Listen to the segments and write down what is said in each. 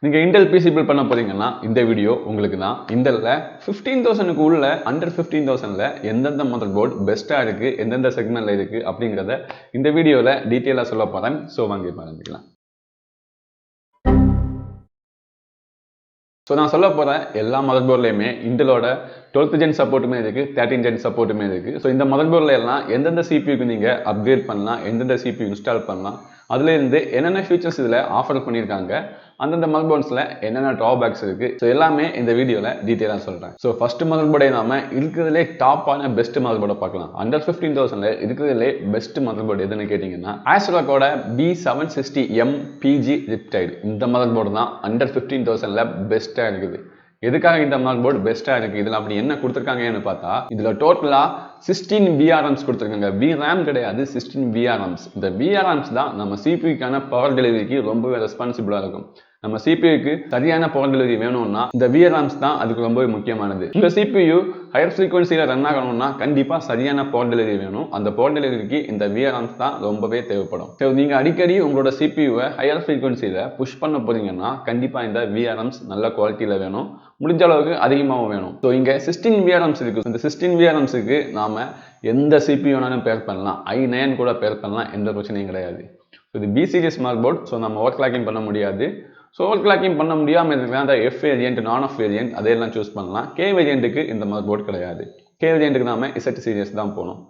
நீங்கள் Intel PC build பண்ண போறீங்கன்னா இந்த வீடியோ உங்களுக்கு தான். இன்டெல்ல 15,000க்கு உள்ள அண்டர் 15,000ல எந்தெந்த மதர் போர்டு பெஸ்ட்டாக இருக்குது, எந்தெந்த செக்மெண்ட்டில் இருக்குது அப்படிங்கிறத இந்த வீடியோவில் டீட்டெயிலாக சொல்ல போகிறேன். ஸோ வாங்கி ஆரம்பிக்கலாம். ஸோ நான் சொல்ல போகிற எல்லா மதர் போர்ட்லையுமே இன்டெலோட 12th ஜென் சப்போர்ட்டுமே இருக்குது, 13th ஜென் சப்போர்ட்டுமே இருக்குது. ஸோ இந்த மதர் போர்டில் எல்லாம் எந்தெந்த சிபியூக்கு நீங்கள் அப்கிரேட் பண்ணலாம், எந்தெந்த சிபியூ இன்ஸ்டால் பண்ணலாம், அதுலேருந்து என்னென்ன ஃபீச்சர்ஸ் இதில் ஆஃபர் பண்ணியிருக்காங்க, அந்தந்த மதர் போர்ட்ஸில் என்னென்ன ட்ராபேக்ஸ் இருக்குது, ஸோ எல்லாமே இந்த வீடியோவில் டீட்டெயிலாக சொல்கிறேன். ஸோ ஃபஸ்ட்டு மதர் போர்டே நாம இருக்கிறதுலே டாப்பான பெஸ்ட் மதர் போர்டை பார்க்கலாம். அண்டர் 15,000ல இருக்கிறதுலே பெஸ்ட் மதர் போர்டு எதுன்னு கேட்டிங்கன்னா ஆஸ்ட்ராக்கோட B760M PG ரிப்டைடு. இந்த மதர் போர்டு தான் அண்டர் 15,000ல பெஸ்ட்டாக இருக்குது. எதுக்காக இந்த மதர் போர்டு பெஸ்ட்டாக இருக்குது, இதில் அப்படி என்ன கொடுத்துருக்காங்கன்னு பார்த்தா, இதில் டோட்டலாக 16 VRMs கொடுத்துருக்காங்க. VRAM கிடையாது, 16 VRMs. இந்த VRMs தான் நம்ம சிபியூக்கான பவர் டெலிவரிக்கு ரொம்பவே ரெஸ்பான்சிபிளாக இருக்கும். நம்ம சிபியூக்கு சரியான பவர் டெலிவரி வேணும்னா இந்த VRAMs தான் அதுக்கு ரொம்பவே முக்கியமானது. இந்த சிபியூ ஹையர் ஃப்ரீக்வன்சியில் ரன் ஆகணும்னா கண்டிப்பாக சரியான பவர் டெலிவரி வேணும். அந்த பவர் டெலிவரிக்கு இந்த VRAMs தான் ரொம்பவே தேவைப்படும். ஸோ நீங்கள் அடிக்கடி உங்களோட சிபியூவை ஹையர் ஃப்ரீக்வன்சியில் புஷ் பண்ண போறீங்கன்னா கண்டிப்பாக இந்த VRAMs நல்ல குவாலிட்டியில் வேணும், முடிஞ்ச அளவுக்கு அதிகமாகவும் வேணும். ஸோ இங்கே 16 VRMs இருக்குது. இந்த 16 VRMsக்கு நாம் எந்த சிபியூ வேணாலும் பேர் பண்ணலாம், i9 கூட பேர் பண்ணலாம், எந்த பிரச்சனையும் கிடையாது. ஸோ இது B series mother board. So நம்ம ஓவர் கிளாக்கிங் பண்ண முடியாது. ஸோ ஓவர் கிளாக்கிங் பண்ண முடியாமல் இருக்கலாம் அந்த F வேரியன்ட், நான் ஆஃப் வேரியன்ட் அதையெல்லாம் சூஸ் பண்ணலாம். K வேரியண்ட்டுக்கு இந்த மதர் போர்டு கிடையாது. K வேரியண்ட்டுக்கு நாம Z சீரிஸ் தான் போகணும்.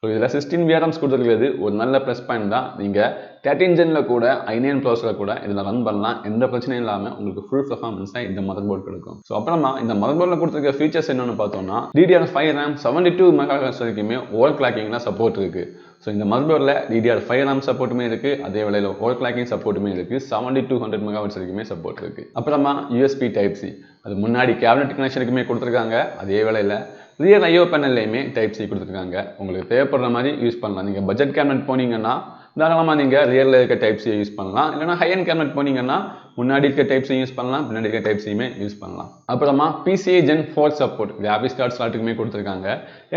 ஸோ இதில் 16 VRMs கொடுத்துருக்கிறது ஒரு நல்ல ப்ளஸ் பாயிண்ட் தான். நீங்கள் 13 ஜென்ல கூட i9 ப்ராசஸில் கூட இதில் ரன் பண்ணலாம், எந்த பிரச்சனையும் இல்லாமல் உங்களுக்கு ஃபுல் பர்ஃபார்மன்ஸாக இந்த மதர் போர்டு கொடுக்கும். ஸோ அப்புறமா இந்த மதர் போர்டில் கொடுத்துருக்க ஃபீச்சர்ஸ் என்னென்னு பார்த்தோம்னா DDR5 RAM 72 MHz வரைக்குமே ஓவர் கிளாக்கிங்லாம் சப்போர்ட் இருக்குது. ஸோ இந்த மதர் போர்டில் DDR5 RAM சப்போர்ட்டுமே இருக்குது, அதே வேளையில் ஓவர் கிளாக்கிங் சப்போர்ட்டுமே இருக்குது, 7200 MHz வரைக்குமே சப்போர்ட் இருக்குது. அப்புறமா USB Type-C, அது முன்னாடி கேபினட் கனெக்ஷனுக்குமே கொடுத்துருக்காங்க. அதே வேளையில் ரியர் IO பேனல்லையுமே Type-C கொடுத்துருக்காங்க. உங்களுக்கு தேவைப்படுற மாதிரி யூஸ் பண்ணலாம். நீங்கள் பட்ஜெட் கேபினட் போனீங்கன்னா தாராளமாக நீங்கள் ரியரில் இருக்க Type-C யூஸ் பண்ணலாம். இல்லைனா ஹையன் கேபினட் போனீங்கன்னா முன்னாடி இருக்க Type-C யூஸ் பண்ணலாம், பின்னாடி இருக்க Type-Cயுமே யூஸ் பண்ணலாம். அப்புறமா PCIe Gen 4 support graphics card ஸ்லாட்டுக்குமே கொடுத்துருக்காங்க,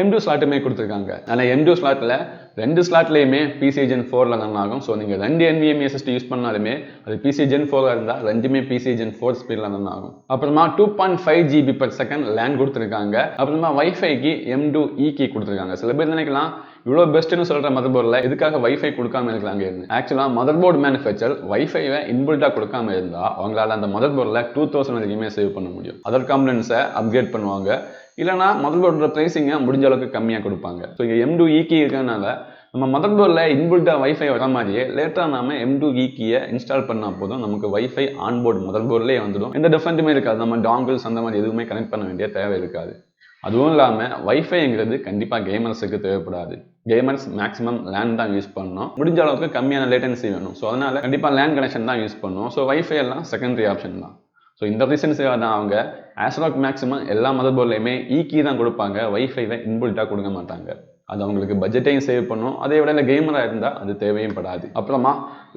M2 ஸ்லாட்டுமே கொடுத்துருக்காங்க. ஆனால் M2 ஸ்லாட்டில் 2 ஸ்லாட்லேயுமே PCIe Gen 4ல ரன் ஆகும். ஸோ நீங்கள் 2 NVMe SSD யூஸ் பண்ணாலுமே அது PCIe Gen 4 இருந்தால் ரெண்டுமே PCIe Gen 4 ஸ்பீடில் ரன் ஆகும். அப்புறமா 2.5 GB/s லேண்ட் கொடுத்துருக்காங்க. அப்புறமா வைஃபைக்கு M2 key கொடுத்துருக்காங்க. சில பேர் நினைக்கலாம் இவ்வளோ பெஸ்ட்னு சொல்கிற மதர் போர்டில் எதுக்காக வைஃபை கொடுக்காம இருக்காங்க. ஆக்சுவலாக மதர் போர்டு மேனுஃபேக்சர் வைஃபைவை இன்பில்ட்டாக கொடுக்காம இருந்தால் அவங்களால அந்த மதர் போர்டில் 2000 வரைக்குமே சேவ் பண்ண முடியும். அதர் காம்பனன்ட்ஸை அப்கிரேட் பண்ணுவாங்க, இல்லைனா மதர் போர்டோட ப்ரைஸிங்கை முடிஞ்ச அளவுக்கு கம்மியாக கொடுப்பாங்க. ஸோ இங்கே M2 key இருக்கிறதுனால நம்ம மதர் போர்டில் இன்பில்ட்டாக வைஃபை வர மாதிரியே லேட்டாக நாம M2 key இன்ஸ்டால் பண்ணால் போதும், நமக்கு வைஃபை ஆன்போர்டு மதர் போர்டிலே வந்துடும். எந்த டிஃபரெண்ட்டுமே இருக்காது. நம்ம டாங்கிள்ஸ் அந்த மாதிரி எதுவுமே கனெக்ட் பண்ண வேண்டிய தேவை இருக்காது. அதுவும் இல்லாமல் வைஃபைங்கிறது கண்டிப்பாக கேமர்ஸுக்கு தேவைப்படாது. கேமர்ஸ் மேக்ஸிமம் லேண்ட் தான் யூஸ் பண்ணணும், முடிஞ்ச அளவுக்கு கம்மியான லேட்டன்சி வேணும். ஸோ அதனால் கண்டிப்பாக லேண்ட் கனெக்ஷன் தான் யூஸ் பண்ணணும். ஸோ வைஃபை எல்லாம் செகண்டரி ஆப்ஷன் தான். ஸோ இந்த ரீசன்ஸாக தான் அவங்க ஆஸ்ட்ராக் மேக்ஸிமம் எல்லா மதர் போர்ட்லையுமே key தான் கொடுப்பாங்க, வைஃபைவை இன்பில்ட்டாக கொடுக்க மாட்டாங்க. அது அவங்களுக்கு பட்ஜெட்டையும் சேவ் பண்ணும், அதே விட கேமராக இருந்தால் அது தேவையும் படாது. அப்புறமா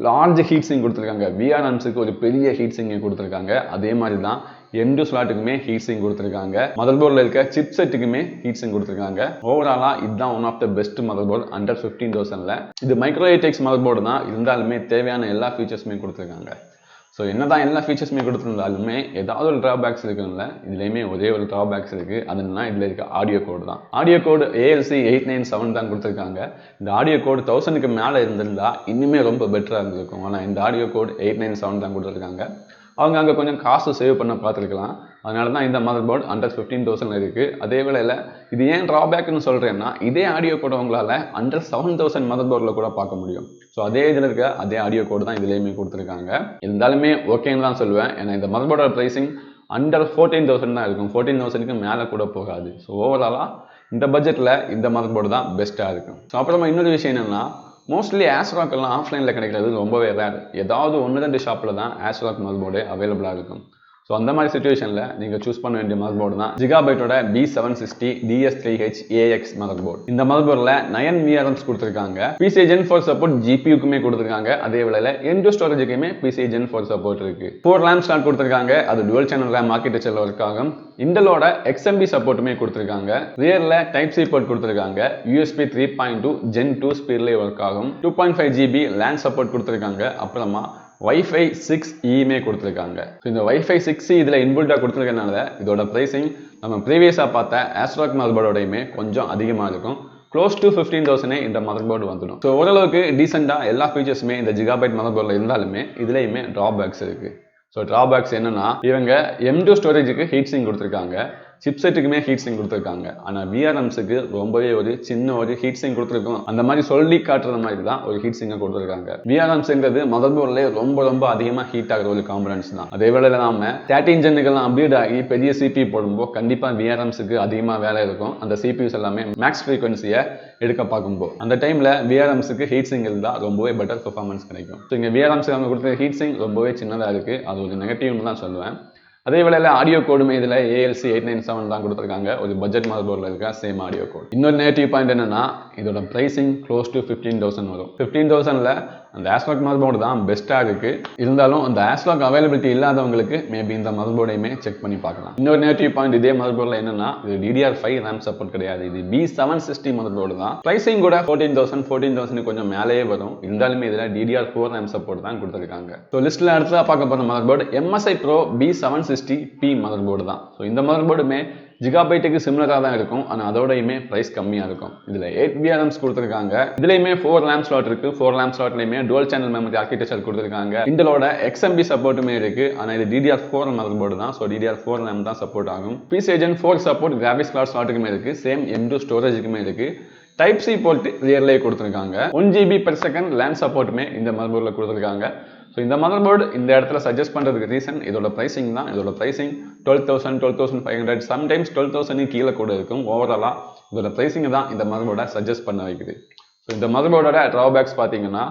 லார்ஜ் ஹீட் சிங்க் கொடுத்துருக்காங்க. VRMsக்கு ஒரு பெரிய ஹீட் சிங்கை கொடுத்துருக்காங்க. அதே மாதிரி தான் M2 ஸ்லாட்டுக்குமே ஹீட் சிங்க் கொடுத்துருக்காங்க. மதர் போர்டில் இருக்க சிப் செட்டுக்குமே ஹீட் சிங்க் கொடுத்துருக்காங்க. ஓவராலாக இதுதான் one of the best motherboard under 15,000ல. இது மைக்ரோ ATX மதர் போர்டு தான், இருந்தாலுமே தேவையான எல்லா ஃபீச்சர்ஸுமே கொடுத்துருக்காங்க. ஸோ என்னதான் எல்லா ஃபீச்சர்ஸுமே கொடுத்துருந்தாலுமே ஏதாவது ஒரு ட்ராபேக்ஸ் இருக்குல்ல, இதுலேயுமே ஒரே ஒரு ட்ராபேக்ஸ் இருக்குது. அதுனா இதில் இருக்க ஆடியோ கோடு தான். ஆடியோ கோடு ALC 897 தான் கொடுத்துருக்காங்க. இந்த ஆடியோ கோடு 1000க்கு மேலே இருந்திருந்தா இன்னுமே ரொம்ப பெட்டராக இருந்திருக்கும். ஆனால் இந்த ஆடியோ கோடு 897 தான் கொடுத்துருக்காங்க. அவங்க அங்கே கொஞ்சம் காசு சேவ் பண்ண பார்த்துருக்கலாம். அதனால தான் இந்த மதர் போர்டு அண்டர் 15,000 இருக்குது. அதே வேளையில் இது ஏன் ட்ராபேக்னு சொல்கிறேன்னா, இதே ஆடியோ கோடு உங்களால் அண்டர் 7,000 மதர் போர்டில் கூட பார்க்க முடியும். ஸோ அதே இதில் இருக்க அதே ஆடியோ கோடு தான் இதுலேயுமே கொடுத்துருக்காங்க. இருந்தாலுமே ஓகேன்னு தான் சொல்லுவேன். ஏன்னா இந்த மதர் போர்டோட ப்ரைஸிங் அண்டர் 14,000 தான் இருக்கும், 14,000க்கு மேலே கூட போகாது. ஸோ ஓவராலாக இந்த பட்ஜெட்டில் இந்த மதர் போர்டு தான் பெஸ்ட்டாக இருக்கும். ஸோ அப்புறமா இன்னொரு விஷயம் என்னென்னா, மோஸ்ட்லி ஆஸ்ட்ராக்கெல்லாம் ஆஃப்லைனில் கிடைக்கிறது ரொம்பவே ரேர். ஏதாவது 1-2 ஷாப்பில் தான் ஆஸ்ட்ராக் மதர் போர்டு அவைலபிளாக இருக்கும். ஸோ அந்த மாதிரி சுச்சுவேஷனில் நீங்கள் சூஸ் பண்ண வேண்டிய மதர் போர்டு தான் ஜிகாபைட்டோட B760 DS3H AX mother board. இந்த மதர் போர்டில் 9 VRMs கொடுத்துருக்காங்க. PCIe Gen 4 சப்போர்ட் GPUக்குமே கொடுத்துருக்காங்க. அதே வேளையில் M2 ஸ்டோரேஜுக்குமே PCIe Gen 4 சப்போர்ட் இருக்குது. 4 RAM ஸ்லாட் கொடுத்துருக்காங்க. அது டுவல் சேனல் RAM ஆர்கிடெக்சரில் ஒர்க் ஆகும். இன்டெலோட XMB சப்போர்ட்டுமே கொடுத்துருக்காங்க. ரியரில் Type-C போர்ட் கொடுத்துருக்காங்க. USB 3.2 Gen 2 ஸ்பீட்லேயே ஒர்க் ஆகும். 2.5 GB லேண்ட் சப்போர்ட் கொடுத்துருக்காங்க. அப்புறமா Wi-Fi 6E கொடுத்துருக்காங்க. ஸோ இந்த Wi-Fi 6E இதில் இன்பில்ட்டாக கொடுத்துருக்கனால இதோட ப்ரைஸிங் நம்ம ப்ரீவியஸாக பார்த்த ஆஸ்ட்ராக் மதர்போர்டோடையுமே கொஞ்சம் அதிகமாக இருக்கும். க்ளோஸ் டு 15,000 இந்த மதர்போர்டு வந்துடும். ஸோ ஓரளவுக்கு டீசெண்டாக எல்லா ஃபீச்சர்ஸுமே இந்த ஜிகாபைட் மதர்போர்டில் இருந்தாலுமே இதுலேயுமே ட்ராபேக்ஸ் இருக்குது. ஸோ ட்ராபேக்ஸ் என்னன்னா, இவங்க M2 ஸ்டோரேஜுக்கு ஹீட் சிங்க் கொடுத்துருக்காங்க, சிப்செட்டுக்குமே ஹீட் சிங்க் கொடுத்துருக்காங்க. ஆனால் VRMஸுக்கு ரொம்பவே ஒரு சின்ன ஒரு ஹீட் சிங்க் கொடுத்துருக்கோம், அந்த மாதிரி சொல்லி காட்டுற மாதிரி தான் ஒரு ஹீட் சிங்கை கொடுத்துருக்காங்க. VRMஸுங்கிறது மதர்போர்ட்லேயே ரொம்ப அதிகமாக ஹீட் ஆகிற ஒரு காம்பனன்ஸ் தான். அதே வேளையில் நாம 13 ஜென்னுக்கெல்லாம் அப்டேட் ஆகி பெரிய CPU போடும்போது கண்டிப்பாக VRMஸுக்கு அதிகமாக வேலை இருக்கும். அந்த CPUs எல்லாமே மேக்ஸ் ஃப்ரீக்வன்சியை எடுக்க பார்க்கும்போது அந்த டைமில் VRMஸுக்கு ஹீட் சிங்க் இருந்தால் ரொம்பவே பெட்டர் பெர்ஃபார்மன்ஸ் கிடைக்கும். ஸோ இங்கே VRMஸுக்கு அவங்க கொடுத்த ஹீட் சிங்க் ரொம்பவே சின்னதாக இருக்குது, அது ஒரு நெகட்டிவ்னு தான் சொல்லுவேன். அதே வேளையில் ஆடியோ கோடுமே இதில் ALC897 தான் கொடுத்துருக்காங்க, ஒரு பட்ஜெட் மதர்போர்டில் இருக்க சேம் ஆடியோ கோட். இன்னொரு நெகட்டிவ் பாயிண்ட் என்னன்னா, இதோட ப்ரைஸிங் க்ளோஸ் டு 15,000 வரும். 15,000ல் அந்த ஆஸ்ட்ராக் மதர்போர்டு தான் பெஸ்ட்டாக இருக்குது. இருந்தாலும் அந்த ஆஸ்ட்ராக் அவைலபிலிட்டி இல்லாதவங்களுக்கு மேபி இந்த மதர்போர்டையுமே செக் பண்ணி பார்க்கலாம். இன்னொரு நெகட்டிவ் பாயிண்ட் இதே மதர்போர்டில் என்னன்னா, இது DDR5 RAM சப்போர்ட் கிடையாது, இது B760 மதர்போர்டு தான். ப்ரைஸிங் கூட 14,000 கொஞ்சம் மேலேயே வரும். இருந்தாலுமே இதில் DDR4 RAM சப்போர்ட் தான் கொடுத்துருக்காங்க. ஸோ லிஸ்ட்டில் அடுத்ததாக பார்க்க போகிற motherboard MSI Pro B760P motherboard தான். ஸோ இந்த மதர்போர்டுமே ஜிகாபைட்டுக்கு சிமிலராக தான் இருக்கும், ஆனால் அதோடையுமே ப்ரைஸ் கம்மியாக இருக்கும். இதில் 8 VRMs கொடுத்துருக்காங்க, இதுலேயுமே 4 RAM ஸ்லாட் இருக்குது. 4 RAM ஸ்லாட்லையுமே டுவல் சேனல் மெமரி ஆர்கிடெக்சர் கொடுத்துருக்காங்க. இந்தலோட XMB சப்போர்ட்டுமே இருக்குது, ஆனால் இது DDR4 மதர்போர்டு தான். ஸோ DDR4 RAM தான் சப்போர்ட் ஆகும். PC Gen 4 support graphics card ஸ்லாட்டுக்குமே இருக்குது, சேம் M2 ஸ்டோரேஜுக்குமே இருக்குது. டைப் சி போர்ட் ரியர்லேயே கொடுத்துருக்காங்க. 1 GB/s லேண்ட் சப்போர்ட்டுமே இந்த மதர்போர்டில் கொடுத்துருக்காங்க. ஸோ இந்த மதர்போர்டு இந்த இடத்துல சஜஸ்ட் பண்ணுறதுக்கு ரீசன் இதோட ப்ரைஸிங் தான். இதோட ப்ரைஸிங் 12,000 12,500 சம்டைம்ஸ் 12,000 கீழே கூட இருக்கும். ஓவராலாக இதோட ப்ரைஸிங் தான் இந்த மதர்போர்டை சஜஸ்ட் பண்ண வைக்குது. ஸோ இந்த மதர்போர்டோட ட்ராபேக்ஸ் பார்த்தீங்கன்னா,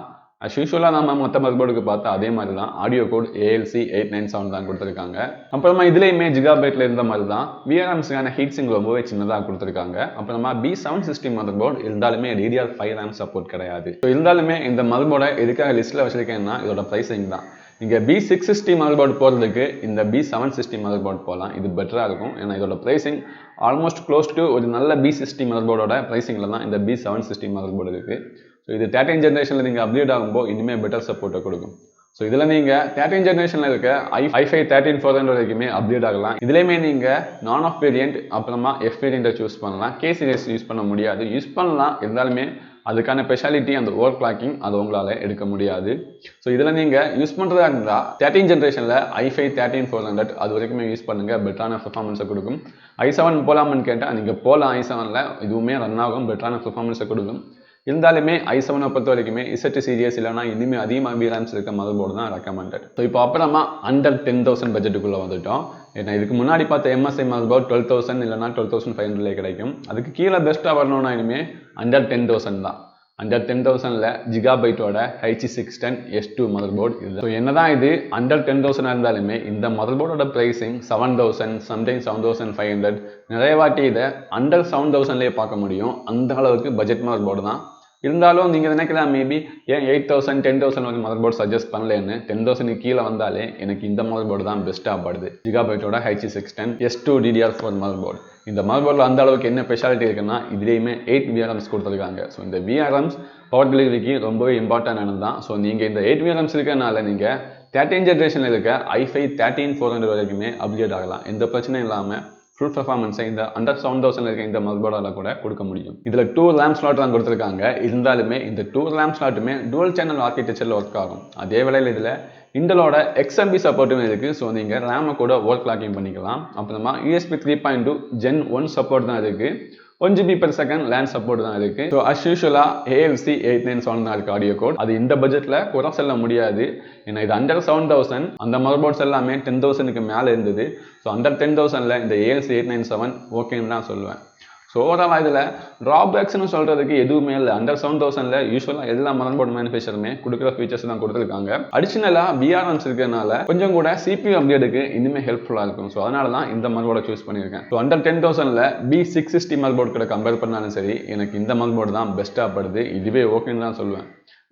as usual நம்ம மற்ற மதர்போர்டுக்கு பார்த்தா அதே மாதிரி தான் ஆடியோ கோட் ALC897 தான் கொடுத்துருக்காங்க. அப்புறமா இதுலேயுமே ஜிகாபைட்டில் இருந்த மாதிரி தான் VRMஸுக்கான ஹீட் சிங்க் ரொம்பவே சின்னதாக கொடுத்துருக்காங்க. அப்புறமா B760 மதர்போர்டு இருந்தாலுமே DDR5 RAM சப்போர்ட் கிடையாது. ஸோ இருந்தாலுமே இந்த மதர்போர்டை எதுக்காக லிஸ்ட்டில் வச்சிருக்கேன்னா இதோட ப்ரைஸிங் தான். நீங்கள் B660 மதர்போர்டு போகிறதுக்கு இந்த B760 மதர்போர்டு போகலாம், இது பெட்டராக இருக்கும். ஏன்னா இதோட ப்ரைஸிங் ஆல்மோஸ்ட் க்ளோஸ் டு ஒரு நல்ல B60 மதர்போர்டோட ப்ரைஸிங்கில் தான் இந்த B760 மதர்போர்டு இருக்குது. ஸோ இது 13 ஜென்ரேஷனில் நீங்கள் அப்டேட் ஆகும்போது இனிமேல் பெட்டர் சப்போர்ட்டை கொடுக்கும். ஸோ இதில் நீங்கள் 13 ஜென்ரேஷனில் இருக்க i5 13400 வரைக்குமே அப்டேட் ஆகலாம். இதுலேயுமே நீங்கள் நான் ஆஃப் வேரியன்ட் அப்புறமா F வேரியண்ட்டை சூஸ் பண்ணலாம். K சீரிஸ் யூஸ் பண்ண முடியாது, யூஸ் பண்ணலாம், இருந்தாலுமே அதுக்கான ஸ்பெஷாலிட்டி அந்த ஓவர் கிளாக்கிங் அது உங்களால் எடுக்க முடியாது. ஸோ இதில் நீங்கள் யூஸ் பண்ணுறதா இருந்தால் 13 ஜென்ரேஷனில் i5 13400 அது வரைக்குமே யூஸ் பண்ணுங்கள், பெட்டரான பெர்ஃபார்மன்ஸை கொடுக்கும். i7 போகலாமான்னு கேட்டால் நீங்கள் போகலாம், i7ல் இதுவுமே ரன் ஆகும், பெட்டரான பெர்ஃபார்மன்ஸை கொடுக்கும். இருந்தாலுமே i7 பொறுத்த வரைக்குமே Z சீரியஸ் இல்லைனா இனிமேல் அதிகமாக VRAMs இருக்க மதர்போர்டு தான் ரெக்கமெண்டட். ஸோ இப்போ அப்புறமா அண்டர் 10,000 பட்ஜெட்டுக்குள்ளே வந்துட்டோம். ஏன்னா இதுக்கு முன்னாடி பார்த்த MSI மதர்போர்டு 12,000 இல்லைனா 12,500 கிடைக்கும். அதுக்கு கீழே பெஸ்ட்டாக வரணும்னா இனிமேல் அண்டர் 10,000 தான். அண்டர் 10,000ல் ஜிகாபைட்டோட H610 S2 மதர்போர்டு இது. ஸோ என்னதான் இது அண்டர் 10,000 இருந்தாலுமே இந்த மதர்போர்டோட ப்ரைஸிங் 7,000 சம்டைம்ஸ் 7,500 நிறைய வாட்டி இதை அண்டர் 7,000லேயே பார்க்க முடியும். அந்த அளவுக்கு பட்ஜெட் மதர்போர்டு தான். இருந்தாலும் நீங்கள் நினைக்கலாம் மேபி ஏன் 8,000 10,000 வந்து மதர்போர்டு சஜஸ்ட் பண்ணலன்னு. 10,000 கீழே வந்தாலே எனக்கு இந்த மதர்போர்டு தான் பெஸ்ட்டாக படுது, ஜிகாபைட்டோட H610 S2 DDR4 மதர்போர்டு. இந்த மதர்போர்டில் அந்த அளவுக்கு என்ன ஸ்பெஷாலிட்டி இருக்குன்னா இதுலேயுமே 8 VRMs கொடுத்துருக்காங்க. ஸோ இந்த VRMs பவர் டெலிவரிக்கு ரொம்பவே இம்பார்ட்டன்டானது தான். ஸோ நீங்கள் இந்த 8 VRMs இருக்கிறனால நீங்கள் 13 ஜென்ரேஷனில் இருக்க i5 13400 வரைக்குமே அப்டேட் ஆகலாம், எந்த பிரச்சனையும் இல்லாமல் ஃபுல் பெர்ஃபார்மன்ஸை இந்த அண்டர் 7,000 இருக்க இந்த மதர்போர்டால் கூட கொடுக்க முடியும். இதில் 2 RAM ஸ்லாட் தான் கொடுத்துருக்காங்க. இருந்தாலுமே இந்த 2 RAM ஸ்லாட்டுமே டுவல் சேனல் ஆர்கிடெக்சரில் ஒர்க் ஆகும். அதே வேளையில் இதில் இந்தலோட XMB சப்போர்ட்டுமே இருக்குது. ஸோ நீங்கள் ரேமை கூட ஓவர் கிளாக்கிங் பண்ணிக்கலாம். அப்புறமா USB 3.2 Gen 1 சப்போர்ட் தான் இருக்குது. 1 GB/s லேண்ட் சப்போர்ட் தான் இருக்குது. ஸோ அஸ் யூஷுவலாக ALC897 தான் இருக்குது ஆடியோ கோட். அது இந்த பட்ஜெட்டில் குறை சொல்ல முடியாது. ஏன்னா இது அண்டர் 7,000, அந்த மதர்போர்ட்ஸ் எல்லாமே 10,000க்கு மேலே இருந்தது. ஸோ அண்டர் 10,000ல் இந்த ALC897 ஓகேன்னு தான் சொல்லுவேன். ஸோ ஓவராலாக இதில் ட்ராபேக்ஸ்னு சொல்கிறதுக்கு எதுவுமே இல்லை. அண்டர் 7,000ல் யூஸ்வலாக எல்லா மதர்போர்ட் மேனுஃபேக்சருமே கொடுக்குற ஃபீச்சர்ஸ் தான் கொடுத்துருக்காங்க. அடிஷ்னலாக VRMs இருக்கிறதுனால கொஞ்சம் கூட CPU அப்டேட்டுக்கு இனிமேல் ஹெல்ப்ஃபுல்லாக இருக்கும். ஸோ அதனால தான் இந்த மதர்போர்டை சூஸ் பண்ணியிருக்கேன். ஸோ அண்டர் 10,000ல் B660 மதர்போர்ட் கூட கம்பேர் பண்ணாலும் சரி எனக்கு இந்த மதர்போர்டு தான் பெஸ்ட்டாக படுது. இதுவே ஓகேன்னு தான் சொல்லுவேன்.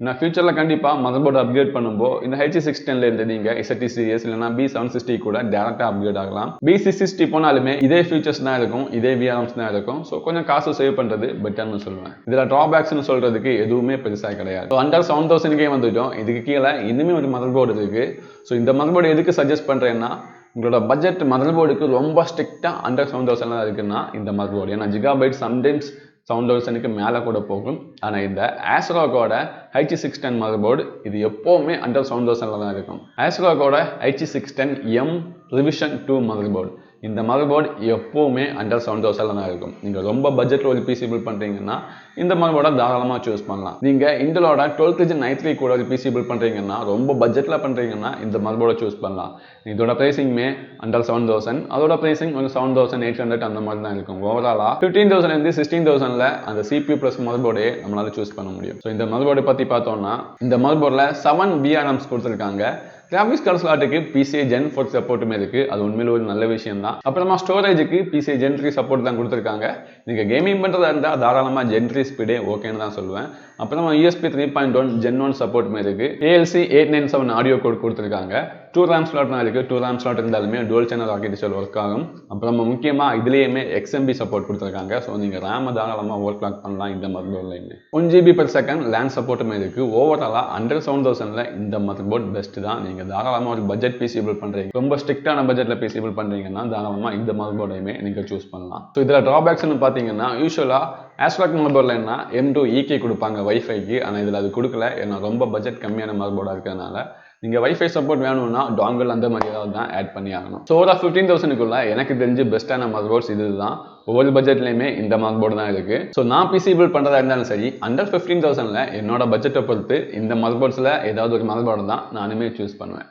நான் ஃபியூச்சரில் கண்டிப்பாக மதர்போர்டு அப்கிரேட் பண்ணும்போது இந்த H610 இருந்து நீங்கள் SRT சீரியஸ் இல்லைனா B760 கூட டேரெக்டாக அப்கிரேட் ஆகலாம். B660 போனாலுமே இதே ஃபீச்சர்ஸ் தான் இருக்கும், இதே VRMs தான் இருக்கும். ஸோ கொஞ்சம் காசு சேவ் பண்ணுறது பெட்டர்னு சொல்லுவேன். இதில் ட்ராபேக்ஸ்னு சொல்கிறதுக்கு எதுவுமே பெருசாக கிடையாது. ஸோ அண்டர் 7000 வந்துட்டோம். இதுக்கு கீழே இன்னுமே ஒரு மதர்போர்டு இருக்குது. ஸோ இந்த மதர்போர்டு எதுக்கு சஜஸ்ட் பண்ணுறேன்னா, உங்களோட பட்ஜெட் மதர்போர்டுக்கு ரொம்ப ஸ்ட்ரிக்டாக அண்டர் 7000 இருக்குன்னா இந்த மதர்போர்டு. ஏன்னா ஜிகாபைட் சம்டைம்ஸ் 7000க்கு மேலே கூட போகும். ஆனால் இந்த ஆஸ்ரோக்கோட H610 மதர்போர்டு இது எப்போவுமே அண்டர் 7000 தான் இருக்கும். ஆஸ்ரோக்கோட H610M ரிவிஷன் 2 மதர்போர்டு. இந்த மதர்போர்டு எப்போவுமே அண்டர் 7000 தான் இருக்கும். நீங்கள் ரொம்ப பட்ஜெட்டில் ஒரு பிசி பில்ட் பண்ணுறீங்கன்னா இந்த மதர்போர்டை தாராளமாக சூஸ் பண்ணலாம். நீங்கள் இன்டலோட 12th Gen i3 கூட ஒரு பிசி பில்ட் பண்ணுறீங்கன்னா, ரொம்ப பட்ஜெட்டில் பண்ணுறீங்கன்னா இந்த மதர்போர்டை சூஸ் பண்ணலாம். இதோட ப்ரைஸிங்குமே அண்டர் 7000, அதோட ப்ரைஸிங் ஒரு 7800 அந்த மாதிரி தான் இருக்கும். ஓவராலாக 15,000 16,000 அந்த CPU ப்ளஸ் மதர்போர்டே நம்மளால சூஸ் பண்ண முடியும். ஸோ இந்த மதர்போர்டை பற்றி பார்த்தோம்னா, இந்த மதர்போர்டில் 7 VRMs கொடுத்துருக்காங்க. கிராஃபிக்ஸ் கார்டு ஸ்லாட்டுக்கு PCI Gen 4 சப்போர்ட்டுமே இருக்குது. அது உண்மையில ஒரு நல்ல விஷயம் தான். அப்புறமா ஸ்டோரேஜுக்கு PCI Gen 3 சப்போர்ட் தான் கொடுத்துருக்காங்க. நீங்கள் கேமிங் பண்ணுறதா இருந்தால் தாராளமாக Gen 3 ஸ்பீடே ஓகேன்னு தான் சொல்லுவேன். அப்புறமா USB 3.1 Gen 1 சப்போர்ட்டுமே இருக்குது. ALC 897 ஆடியோ கோட் கொடுத்துருக்காங்க. 2 RAM ஸ்லாட் தான் இருக்குது. 2 RAM ஸ்லாட் இருந்தாலுமே dual channel ஆர்கிடெக்சர் ஒர்க் ஆகும். அப்புறமா முக்கியமாக இதுலேயுமே XMB சப்போர்ட் கொடுத்துருக்காங்க. ஸோ நீங்கள் RAM தாராளமாக ஒர்க் லாக் பண்ணலாம் இந்த மதர்போர்ட்லையுமே. 1 GB/s லேண்ட் சப்போர்ட்டுமே இருக்குது. ஓவராலாக அண்டர் 7000 இந்த மதர்போர்ட் பெஸ்ட் தான். நீங்கள் தாராளமாக ஒரு பட்ஜெட் பிசி பில்ட் பண்ணுறீங்க, ரொம்ப ஸ்ட்ரிக்டான பட்ஜெட்டில் பிசி பில்ட் பண்ணுறீங்கன்னா தாராளமாக இந்த மதர்போர்டையுமே நீங்கள் சூஸ் பண்ணலாம். ஸோ இதில் ட்ராபேக்ஸ்னு பார்த்தீங்கன்னா, யூஸ்வலாக ஆஸ்ட்ராக் மதர்போர்டில் என்ன M2 EK கொடுப்பாங்க வைஃபைக்கு. ஆனால் இதில் அது கொடுக்கல. ஏன்னா ரொம்ப பட்ஜெட் கம்மியான மதர்போர்டாக இருக்கிறதுனால நீங்கள் வைஃபை சப்போர்ட் வேணும்னா டாங்கல் அந்த மாதிரி ஏதாவது தான் ஆட் பண்ணி ஆகணும். ஸோ ஒரு 15,000க்குள்ள எனக்கு தெரிஞ்சு பெஸ்ட்டான மதர்போர்ட்ஸ் இதுதான். ஒவ்வொரு பட்ஜெட்லையுமே இந்த மதர்போர்டு தான் இருக்குது. ஸோ நான் பிசி பில்ட் பண்ணுறதா இருந்தாலும் சரி, அண்டர் 15,000 என்னோட பட்ஜெட்டை பொறுத்து இந்த மதர்போர்ட்ஸில் ஏதாவது ஒரு மதர்போர்டு தான் நானுமே சூஸ் பண்ணுவேன்.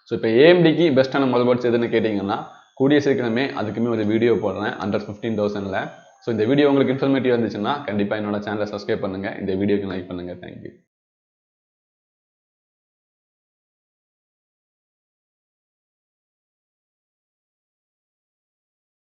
ஸோ இப்போ AMDக்கு பெஸ்ட்டான மதர்போர்ட்ஸ் எதுன்னு கேட்டிங்கன்னா, கூடிய சீக்கிரமே அதுக்குமே ஒரு வீடியோ போடுறேன் அண்டர் 15,000. ஸோ இந்த வீடியோ உங்களுக்கு இன்ஃபர்மேட்டிவ் இருந்துச்சுன்னா கண்டிப்பாக என்னோட சேனலை சப்ஸ்கிரைப் பண்ணுங்கள். இந்த வீடியோக்கு லைக் பண்ணுங்கள். தேங்க்யூ.